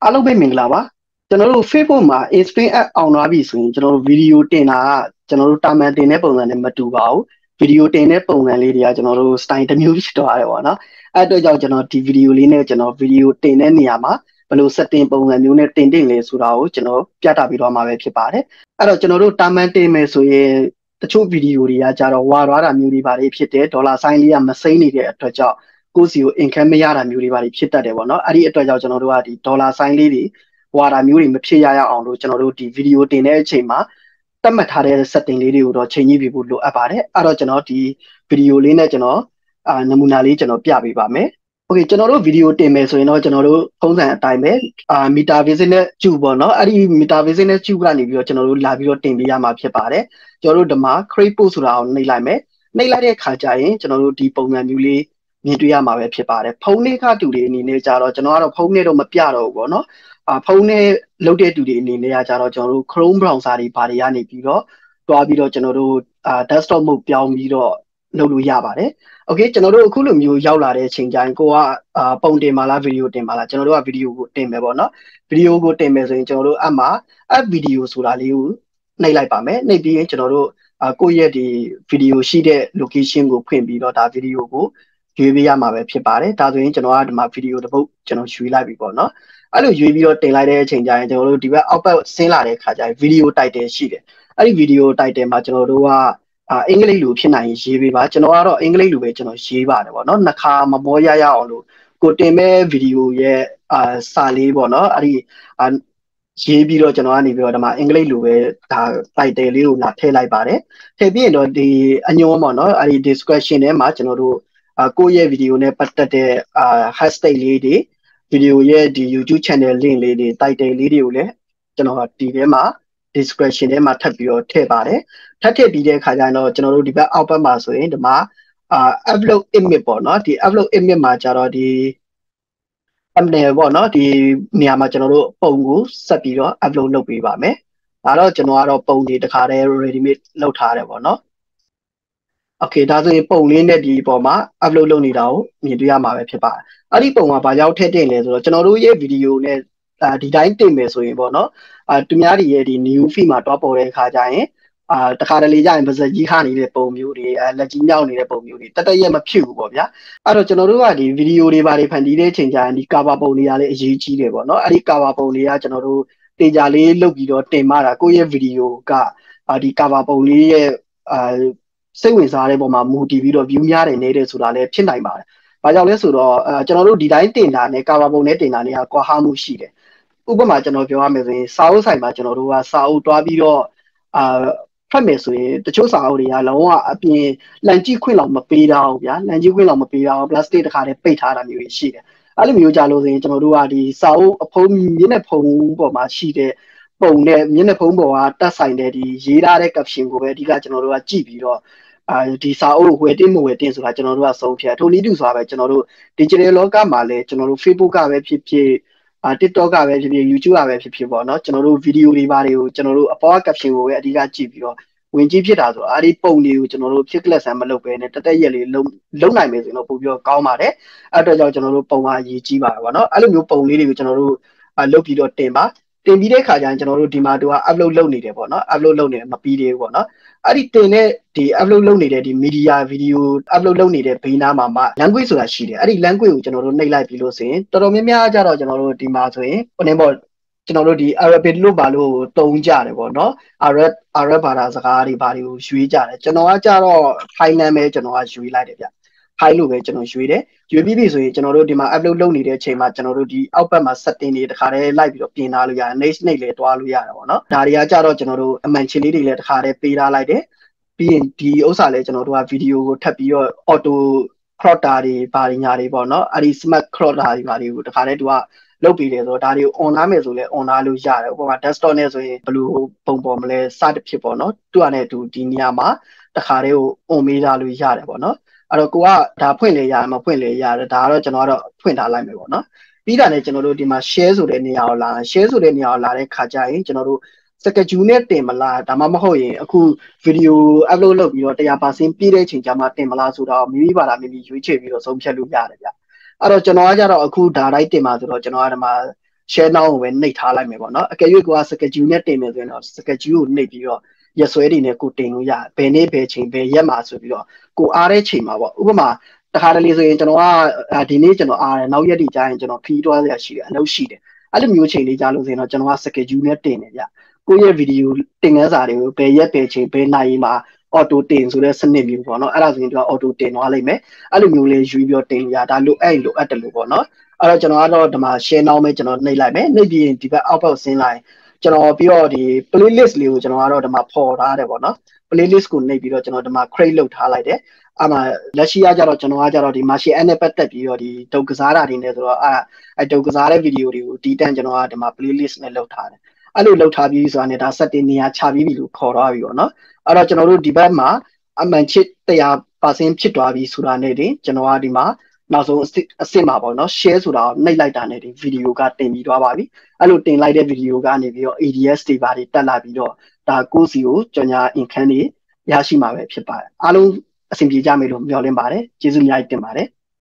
အားလုံးပဲမင်္ဂလာပါကျွန်တော်တို့ Facebook မှာ Instagram app အောင်လာပြီဆိုရင်ကျွန်တော်တို့ဗီဒီယိုတင်တာကျွန်တော်တို့တာမန်တင်တဲ့ပုံစံနဲ့မတူပါဘူးဗီဒီယိုတင်တဲ့ပုံစံလေးတွေကကျွန်တော်တို့ style တစ်မျိုးဖြစ်သွားတယ်ပေါ့နော်အဲ့အတွက်ကြောင့်ကျွန်တော်ဒီဗီဒီယိုလေးနဲ့ကျွန်တော်ဗီဒီယိုတင်တဲ့နေရာမှာဘယ်လို setting ပုံစံမျိုးနဲ့တင်လဲဆိုတာကိုကျွန်တော်ပြသပေးသွားမှာပဲဖြစ်ပါတယ်အဲ့တော့ကျွန်တော်တို့တာမန်တင်မယ်ဆိုရင်တချို့ဗီဒီယိုတွေကကြတော့ဝါသွားတာမျိုးတွေပါလေးဖြစ်တယ်ဒေါ်လာဆိုင်လေးကမစိမ့်နေတဲ့အတွက်ကြောင့်ကိုယ့်စီကို income မရတာမျိုးတွေပါဖြစ်တတ်တယ်ပေါ့နော်အဲ့ဒီအတွက်ကြောင့်ကျွန်တော်တို့ကဒီဒေါ်လာဆိုင်လေးတွေဝါတာမျိုးတွေမဖြစ်ရအောင်လို့ကျွန်တော်တို့ဒီဗီဒီယိုတင်တဲ့အချိန်မှာတတ်မှတ်ထားတဲ့ setting လေးတွေကိုတော့ချိန်ကြည့်ပြီးဖို့လိုအပ်ပါတယ်အဲ့တော့ကျွန်တော်ဒီဗီဒီယိုလေးနဲ့ကျွန်တော်နမူနာလေးကျွန်တော်ပြပေးပါမယ်โอเคကျွန်တော်တို့ဗီဒီယိုတင်မယ်ဆိုရင်တော့ကျွန်တော်တို့ပုံစံအတိုင်းပဲမီတာဗီဇနဲ့ကျူပေါ့နော်အဲ့ဒီမီတာဗီဇနဲ့ကျူကနေပြီးတော့ကျွန်တော်တို့လာပြီးတော့တင်ပေးရမှာဖြစ်ပါတယ်ကျွန်တော်တို့ဒီမှာ create post ဆိုတာကိုနှိပ်လိုက်မယ်နှိပ်လိုက်တဲ့ခါကျရင်ကျွန်တော်တို့ဒီပုံစံမျိုးလေးမြင်တွေ့ရမှာပဲဖြစ်ပါတယ်ဖုန်းလေးကတူတွေအနေနဲ့ကြတော့ကျွန်တော်ကတော့ဖုန်းနဲ့တော့မပြတော့ဘူးပေါ့နော်ဖုန်းနဲ့လုပ်တဲ့တူတွေအနေနဲ့ကကြတော့ကျွန်တော်တို့ Chrome browser တွေဘာတွေကနေပြီးတော့တွားပြီးတော့ကျွန်တော်တို့desktop mode ပြောင်းပြီးတော့လုပ်လို့ရပါတယ်โอเคကျွန်တော်တို့အခုလိုမျိုးရောက်လာတဲ့အချိန်ကျရင်ကိုကပုံတင်ပါလားဗီဒီယိုတင်ပါလားကျွန်တော်တို့ကဗီဒီယိုကိုတင်မယ်ပေါ့နော်ဗီဒီယိုကိုတင်မယ်ဆိုရင်ကျွန်တော်တို့အမှ app ဗီဒီယိုဆိုတာလေးကိုနှိပ်လိုက်ပါမယ်နှိပ်ပြီးရင်ကျွန်တော်တို့ကိုယ့်ရဲ့ဒီဗီဒီယိုရှိတဲ့ location ကိုဖွင့်ပြီးတော့ဒါဗီဒီယိုကိုရွေးပေးရမှာပဲဖြစ်ပါတယ်ဒါဆိုရင်ကျွန်တော်ကဒီမှာဗီဒီယိုတစ်ပုဒ်ကျွန်တော်ရွေးလိုက်ပြီပေါ့နော်အဲ့လိုရွေးပြီးတော့တင်လိုက်တဲ့အချိန်ကျရင်ကျွန်တော်တို့ဒီဘက်အောက်ဘက်ဆင်းလာတဲ့ခါကျရင်ဗီဒီယို title ရှိတယ်အဲ့ဒီဗီဒီယို title မှာကျွန်တော်တို့ကအင်္ဂလိပ်လိုဖြစ်နိုင်ရေးပေးပါကျွန်တော်ကတော့အင်္ဂလိပ်လိုပဲကျွန်တော်ရေးပါတယ်ပေါ့နော်နှစ်ခါမမောရရအောင်လို့ကိုတင်မဲ့ဗီဒီယိုရဲ့စာလေးပေါ့နော်အဲ့ဒီရေးပြီးတော့ကျွန်တော်ကနေပြီးတော့ဒီမှာအင်္ဂလိပ်လိုပဲဒါ title လေးကိုလာထည့်လိုက်ပါတယ်ထည့်ပြီးရင်တော့ဒီအညွှန်းပေါ့နော်အဲ့ဒီ description ထဲမှာကျွန်တော်တို့ကိုယ့်ရဲ့ဗီဒီယိုနဲ့ပတ်သက်တဲ့ hashtag လေးတွေဗီဒီယိုရဲ့ဒီ YouTube channel link လေးတွေ title လေးတွေကိုလည်းကျွန်တော်ဒီထဲမှာ description ထဲမှာထပ်ပြီးတော့ထည့်ပါတယ်ထပ်ထည့်ပြီးတဲ့အခါကျတော့ကျွန်တော်တို့ဒီဘက်အောက်ဘက်မှာဆိုရင်ဒီမှာupload image ပေါ့နော်ဒီ upload image မှာကျတော့ဒီ thumbnail ပေါ့နော်ဒီနေရာမှာကျွန်တော်တို့ပုံကိုဆက်ပြီးတော့ upload လုပ်ပေးပါမယ်ဒါတော့ကျွန်တော်ကတော့ပုံတွေတခါတည်း ready made လုပ်ထားတယ်ပေါ့နော်โอเคဒါဆိုရင်ပုံလေးနဲ့ဒီပေါ်မှာ upload လုပ်နေတာကိုမြင်တွေ့ရမှာပဲဖြစ်ပါတယ်အဲ့ဒီပုံကဘာကြောင့်ထည့်တင်လဲဆိုတော့ကျွန်တော်တို့ရဲ့ဗီဒီယိုနဲ့ဒီတိုင်းတင်မယ်ဆိုရင်ပေါ့နော်သူများတွေရဲ့ဒီ new feed မှာတွားပေါ်တဲ့အခါကျရင်တခါတလေကြရင်ပါဇက်ကြီးခါနေတဲ့ပုံမျိုးတွေလက်ကြီးမြောက်နေတဲ့ပုံမျိုးတွေတက်ရက်မဖြစ်ဘူးပေါ့ဗျာအဲ့တော့ကျွန်တော်တို့ကဒီဗီဒီယိုတွေဘာတွေဖန်တီးတဲ့အချိန်ကျရင်ဒီ cover ပုံတွေကလည်းအရေးကြီးတယ်ပေါ့နော်အဲ့ဒီ cover ပုံတွေကကျွန်တော်တို့တင်ကြလေးလုပ်ပြီးတော့တင်မှတာကိုယ့်ရဲ့ဗီဒီယိုကဒီ cover ပုံလေးရဲ့စိတ်ဝင်စားတဲ့ပုံမှာမူတည်ပြီးတော့ view များတယ်နေတယ်ဆိုတာလည်းဖြစ်နိုင်ပါတယ်။ဘာကြောင့်လဲဆိုတော့ကျွန်တော်တို့ဒီတိုင်းတင်တာနဲ့ cover ပုံနဲ့တင်တာနဲ့ကွာဟမှုရှိတယ်။ဥပမာကျွန်တော်ပြောရမယ်ဆိုရင်စာအုပ်ဆိုင်မှာကျွန်တော်တို့ကစာအုပ်တွားပြီးတော့ဖတ်မယ်ဆိုရင်တချို့စာအုပ်တွေကလုံးဝအပြင်လန်ကြည့်ခွင့်လောက်မပေးတော့ဘူးဗျာလန်ကြည့်ခွင့်လောက်မပေးတော့ plastic တစ်ခါတည်းပိတ်ထားတာမျိုးတွေရှိတယ်အဲ့လိုမျိုးကြလို့ဆိုရင်ကျွန်တော်တို့ကဒီစာအုပ်အဖုံးမျက်နှာဖုံးပေါ်မှာရှိတဲ့ပုံနဲ့မျက်နှာဖုံးပေါ်ကတက်ဆိုင်တဲ့ဒီရေးထားတဲ့ caption ကိုပဲအဓိကကျွန်တော်တို့ကကြည့်ပြီးတော့ဒီစာအုပ်ဝယ်တင်မဝယ်တင်ဆိုတာကျွန်တော်တို့ကဆုံးဖြတ်ထိုနည်းတူစွာပဲကျွန်တော်တို့ digital လောကမှာလည်းကျွန်တော်တို့ Facebook ကပဲဖြစ်ဖြစ်TikTok ကပဲဖြစ်ဖြစ် YouTube ကပဲဖြစ်ဖြစ်ပေါ့နော်ကျွန်တော်တို့ဗီဒီယိုတွေဘာတွေကိုကျွန်တော်တို့အပေါ် caption ကိုပဲအဓိကကြည့်ပြီးတော့ဝင်ကြည့်ဖြစ်တာဆိုအဲ့ဒီပုံတွေကိုကျွန်တော်တို့ဖြစ်ကလပ်ဆန်မလုပ်ဘဲနဲ့တက်ရက်လေးလုံနိုင်မယ်ဆိုတော့ပို့ပြီးတော့ကောင်းပါတယ်အဲ့အတွက်ကြောင့်ကျွန်တော်တို့ပုံကအရေးကြီးပါတယ်ပေါ့နော်အဲ့လိုမျိုးပုံလေးတွေကိုကျွန်တော်တို့လုပ်ပြီးတော့တင်ပြီးတဲ့ခါကျရင်ကျွန်တော်တို့ဒီမှာသူက upload လုပ်နေတယ်ပေါ့နော် upload လုပ်နေတယ်မပြီးသေးဘူးပေါ့နော်အဲ့ဒီတင်တဲ့ဒီ upload လုပ်နေတဲ့ဒီ media video upload လုပ်နေတဲ့ဘေးနားမှာ language ဆိုတာရှိတယ်အဲ့ဒီ language ကိုကျွန်တော်တို့နှိပ်လိုက်ပြီးလို့ဆိုရင်တော်တော်များများကြတော့ကျွန်တော်တို့ဒီမှာဆိုရင်ဟိုနေပေါ့ကျွန်တော်တို့ဒီ Arabic လို့ပါလို့တုံးကြတယ်ပေါ့နော် Arab ဘာသာစကားတွေဘာတွေကိုရွေးကြတယ်ကျွန်တော်ကကြတော့ Thailand ပဲကျွန်တော်ကရွေးလိုက်တယ်ဗျThai လို့ပဲကျွန်တော်ရွေးတယ်ရွေးပြီးပြီဆိုရင်ကျွန်တော်တို့ဒီမှာ upload လုပ်နေတဲ့အချိန်မှာကျွန်တော်တို့ဒီအောက်ဘက်မှာ setting တွေတခါတည်းလိုက်ပြီးတော့ပြင်ထားလို့ရတယ် next နှိပ်လဲတွားလို့ရတယ်ပေါ့နော်ဒါတွေကကြတော့ကျွန်တော်တို့အမှန်ချင်းလေးတွေလည်းတခါတည်းပေးထားလိုက်တယ်ပြီးရင်ဒီဥစ္စာလည်းကျွန်တော်တို့ကဗီဒီယိုကိုထပ်ပြီးတော့ auto crop တာတွေဘာတွေညာတွေပေါ့နော်အဲ့ဒီ smart crop တာတွေဘာတွေကိုတခါတည်းသူကလုပ်ပြီးတယ်ဆိုတော့ဒါတွေကို on လာမယ်ဆိုလဲ on လာလို့ရတယ်ဥပမာ desktop နဲ့ဆိုရင်ဘယ်လိုပုံပေါ်မလဲစသဖြင့်ပေါ့နော်သူကလည်းသူဒီနေရာမှာတခါတည်းကို on မေးထားလို့ရတယ်ပေါ့နော်အဲ့တော့ကိုကဒါဖွင့်လေရတယ်မဖွင့်လေရတယ်ဒါကတော့ကျွန်တော်ကတော့ဖွင့်ထားလိုက်မယ်ပေါ့နော်ပြီးတာနဲ့ကျွန်တော်တို့ဒီမှာ share ဆိုတဲ့နေရာကိုလာ share ဆိုတဲ့နေရာကိုလာတဲ့ခါကျရင်ကျွန်တော်တို့စကဂျူနဲ့တင်မလားဒါမှမဟုတ်ရင်အခုဗီဒီယို upload လုပ်ပြီးတော့100%ပြည့်တဲ့ချိန်ကျမှတင်မလားဆိုတော့မိမိပါတာမိမိရွေးချယ်ပြီးတော့ဆုံးဖြတ်လို့ရတယ်ဗျအဲ့တော့ကျွန်တော်ကကြတော့အခုဒါတိုင်းတင်ပါဆိုတော့ကျွန်တော်ကဒီမှာ share now ဝင်နှိပ်ထားလိုက်မယ်ပေါ့နော်အကယ်၍ကိုက schedule နဲ့တင်နေဆိုရင်တော့ schedule ကိုနှိပ်ပြီးတော့ရက်စွဲတွေနဲ့ကိုတင်လို့ရဘယ်နေ့ဘယ်ချိန်ဘယ်ရက်မှာဆိုပြီးတော့ကိုအားတဲ့ချိန်မှာပေါ့ဥပမာတခါတလေဆိုရင်ကျွန်တော်ကဒီနေ့ကျွန်တော်အားတယ်နောက်ရက်ဒီကြာရင်ကျွန်တော်ခီးတွားရရှိတယ်အလုပ်ရှိတယ်အဲ့လိုမျိုးချိန်လေးကြာလို့ဆိုရင်တော့ကျွန်တော်က schedule နဲ့တင်နေကြကိုယ့်ရဲ့ video တင်ငန်းစာတွေကိုဘယ်ရက်ဘယ်ချိန်ဘယ်နိုင်မှာ auto တင်ဆိုတဲ့စနစ်မျိုးပေါ့နော်အဲ့ဒါဆိုရင်ကျွန်တော် auto တင်သွားလိမ့်မယ်အဲ့လိုမျိုးလေးယူပြီးတော့တင်ရဒါလိုအဲ့လိုအပ်တယ်လို့ပေါ့နော်အဲ့တော့ကျွန်တော်ကတော့ဒီမှာ share now မဲ့ကျွန်တော်နှိပ်လိုက်မယ်နှိပ်ပြီးရင်ဒီဘက်အောက်ဘက်ဆင်းလိုက်ကျွန်တော်ပြီးတော့ဒီ playlist လေးကိုကျွန်တော်ကတော့ဒီမှာပေါ်ထားတယ်ပေါ့နော် playlist ကိုနှိပ်ပြီးတော့ကျွန်တော်ဒီမှာ create လုပ်ထားလိုက်တယ်အဲ့မှာလက်ရှိကကြတော့ကျွန်တော်ကကြတော့ဒီ martial art နဲ့ပတ်သက်ပြီးတော့ဒီဒုတ်ကစားတာတွေနဲ့ဆိုတော့အဲ့ဒုတ်ကစားတဲ့ video တွေကိုဒီတန်းကျွန်တော်ကဒီမှာ playlist နဲ့လုပ်ထားတယ်အဲ့လိုလုပ်ထားပြီးဆိုတာနဲ့ဒါ setting နေရာချပြီးပြီလို့ခေါ်တော့ပြီပေါ့နော်အဲ့တော့ကျွန်တော်တို့ဒီဘက်မှာအမှန်ချစ်100%ဖြစ်သွားပြီဆိုတာနဲ့တင်ကျွန်တော်ကဒီမှာနောက်ဆုံးအစ်စ်မှာပေါ့နော် share ဆိုတာကိုနှိပ်လိုက်တာနဲ့ဒီ video ကတင်ပြီးသွားပါပြီအဲ့လိုတင်လိုက်တဲ့ video ကနေပြီးတော့ ADS တွေပါတွေတက်လာပြီးတော့ဒါကိုယ့်စီကိုကြော်ညာ income တွေရရှိမှာပဲဖြစ်ပါတယ်အားလုံးအဆင်ပြေကြမယ်လို့မျှော်လင့်ပါတယ်ကျေးဇူးအများကြီးတင်ပါတယ်